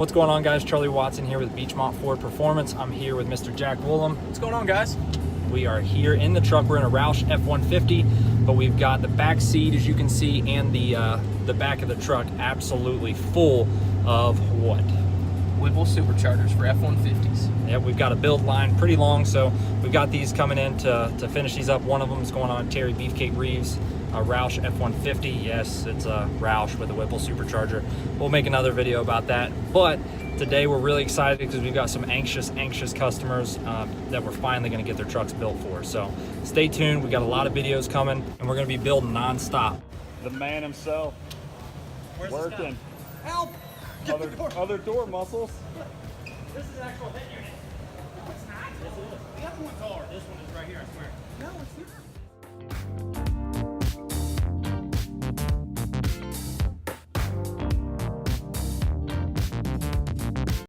What's going on, guys? Charlie Watson here with Beechmont Ford Performance. I'm here with Mr. Jack Woolham. What's going on, guys? We are here in the truck. We're in a Roush F-150, but we've got the back seat, as you can see, and the back of the truck absolutely full of what? Whipples superchargers for F-150s. Yeah, we've got a build line pretty long, so we've got these coming in to finish these up. One of them is going on Terry Beefcake Reeves, a Roush F-150. Yes, it's a Roush with a Whipples supercharger. We'll make another video about that, but today we're really excited because we've got some anxious customers that we're finally going to get their trucks built for. So stay tuned. We got a lot of videos coming, and we're going to be building non-stop. The man himself. Where's working. Help! Other door muscles. This is actual head unit. No, it's not. Yes, it is. The other ones are. This one is right here, I swear. No, it's not.